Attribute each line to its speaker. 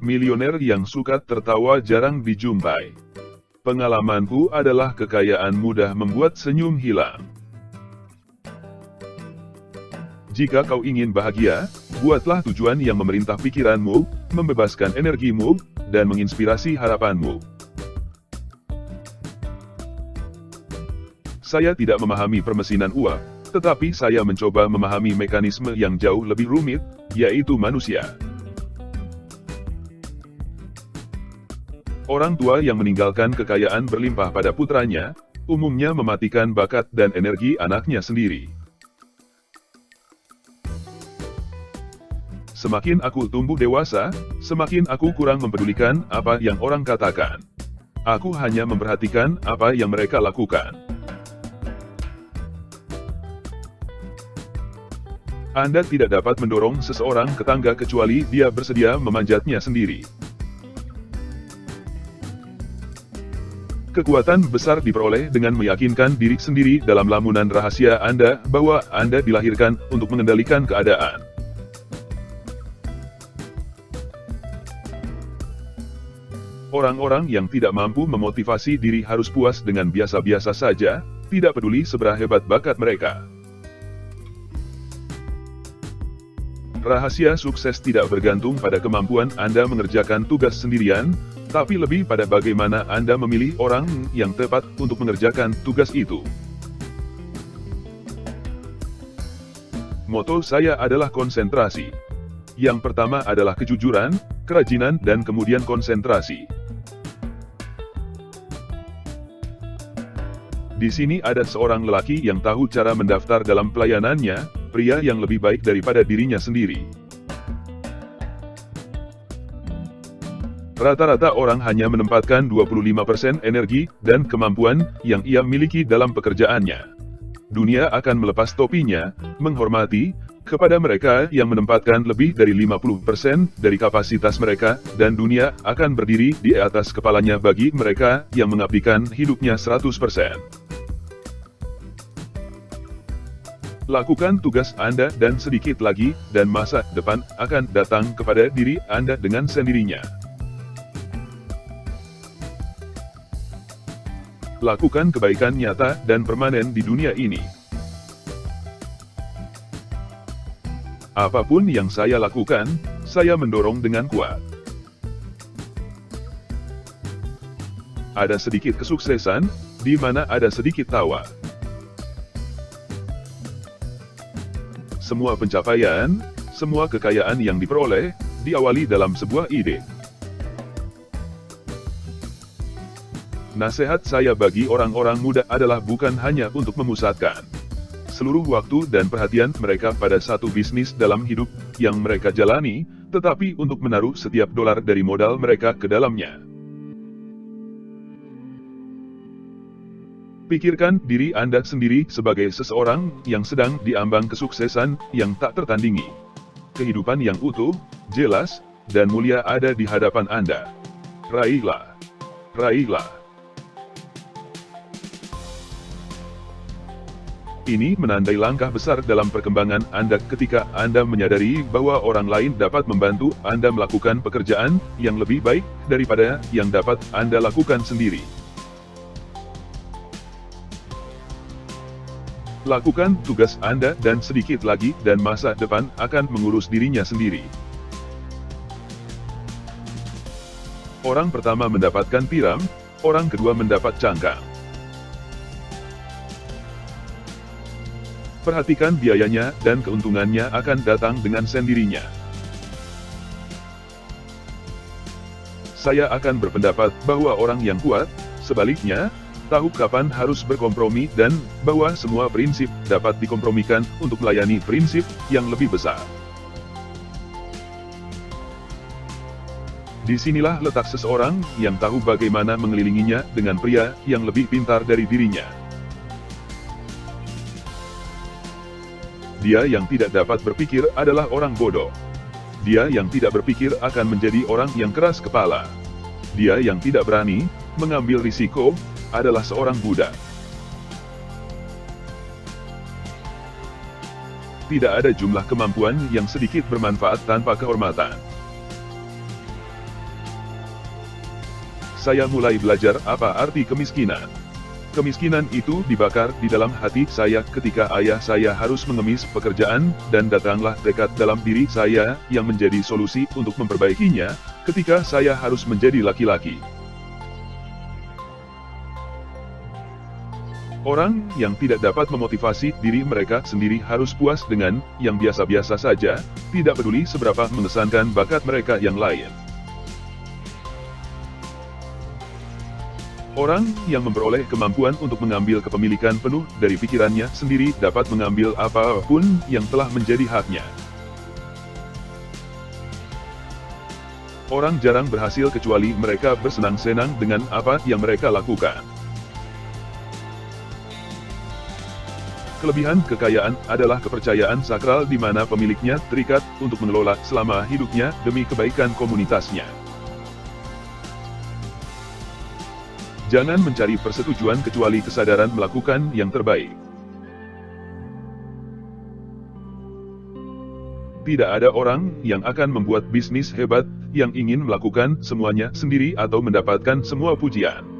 Speaker 1: Milioner yang suka tertawa jarang dijumpai. Pengalamanku adalah kekayaan mudah membuat senyum hilang. Jika kau ingin bahagia, buatlah tujuan yang memerintah pikiranmu, membebaskan energimu, dan menginspirasi harapanmu. Saya tidak memahami permesinan uang, tetapi saya mencoba memahami mekanisme yang jauh lebih rumit, yaitu manusia. Orang tua yang meninggalkan kekayaan berlimpah pada putranya, umumnya mematikan bakat dan energi anaknya sendiri. Semakin aku tumbuh dewasa, semakin aku kurang mempedulikan apa yang orang katakan. Aku hanya memperhatikan apa yang mereka lakukan. Anda tidak dapat mendorong seseorang ke tangga kecuali dia bersedia memanjatnya sendiri. Kekuatan besar diperoleh dengan meyakinkan diri sendiri dalam lamunan rahasia Anda bahwa Anda dilahirkan untuk mengendalikan keadaan. Orang-orang yang tidak mampu memotivasi diri harus puas dengan biasa-biasa saja, tidak peduli seberapa hebat bakat mereka. Rahasia sukses tidak bergantung pada kemampuan Anda mengerjakan tugas sendirian, tapi lebih pada bagaimana Anda memilih orang yang tepat untuk mengerjakan tugas itu. Moto saya adalah konsentrasi. Yang pertama adalah kejujuran, kerajinan, dan kemudian konsentrasi. Di sini ada seorang lelaki yang tahu cara mendaftar dalam pelayanannya, pria yang lebih baik daripada dirinya sendiri. Rata-rata orang hanya menempatkan 25% energi dan kemampuan yang ia miliki dalam pekerjaannya. Dunia akan melepas topinya, menghormati, kepada mereka yang menempatkan lebih dari 50% dari kapasitas mereka, dan dunia akan berdiri di atas kepalanya bagi mereka yang mengabdikan hidupnya 100%. Lakukan tugas Anda dan sedikit lagi, dan masa depan akan datang kepada diri Anda dengan sendirinya. Lakukan kebaikan nyata dan permanen di dunia ini. Apapun yang saya lakukan, saya mendorong dengan kuat. Ada sedikit kesuksesan, di mana ada sedikit tawa. Semua pencapaian, semua kekayaan yang diperoleh, diawali dalam sebuah ide. Nasihat saya bagi orang-orang muda adalah bukan hanya untuk memusatkan seluruh waktu dan perhatian mereka pada satu bisnis dalam hidup yang mereka jalani, tetapi untuk menaruh setiap dolar dari modal mereka ke dalamnya. Pikirkan diri Anda sendiri sebagai seseorang yang sedang diambang kesuksesan yang tak tertandingi. Kehidupan yang utuh, jelas, dan mulia ada di hadapan Anda. Raihlah. Raihlah. Ini menandai langkah besar dalam perkembangan Anda ketika Anda menyadari bahwa orang lain dapat membantu Anda melakukan pekerjaan yang lebih baik daripada yang dapat Anda lakukan sendiri. Lakukan tugas Anda dan sedikit lagi dan masa depan akan mengurus dirinya sendiri. Orang pertama mendapatkan tiram, orang kedua mendapat cangkang. Perhatikan biayanya dan keuntungannya akan datang dengan sendirinya. Saya akan berpendapat bahwa orang yang kuat, sebaliknya, tahu kapan harus berkompromi dan bahwa semua prinsip dapat dikompromikan untuk melayani prinsip yang lebih besar. Disinilah letak seseorang yang tahu bagaimana mengelilinginya dengan pria yang lebih pintar dari dirinya. Dia yang tidak dapat berpikir adalah orang bodoh. Dia yang tidak berpikir akan menjadi orang yang keras kepala. Dia yang tidak berani mengambil risiko adalah seorang budak. Tidak ada jumlah kemampuan yang sedikit bermanfaat tanpa kehormatan. saya mulai belajar apa arti kemiskinan. Kemiskinan itu dibakar di dalam hati saya ketika ayah saya harus mengemis pekerjaan, dan datanglah tekad dalam diri saya yang menjadi solusi untuk memperbaikinya, ketika saya harus menjadi laki-laki. Orang yang tidak dapat memotivasi diri mereka sendiri harus puas dengan yang biasa-biasa saja, tidak peduli seberapa mengesankan bakat mereka yang lain. Orang yang memperoleh kemampuan untuk mengambil kepemilikan penuh dari pikirannya sendiri dapat mengambil apapun yang telah menjadi haknya. Orang jarang berhasil kecuali mereka bersenang-senang dengan apa yang mereka lakukan. Kelebihan kekayaan adalah kepercayaan sakral di mana pemiliknya terikat untuk mengelola selama hidupnya demi kebaikan komunitasnya. Jangan mencari persetujuan kecuali kesadaran melakukan yang terbaik. Tidak ada orang yang akan membuat bisnis hebat yang ingin melakukan semuanya sendiri atau mendapatkan semua pujian.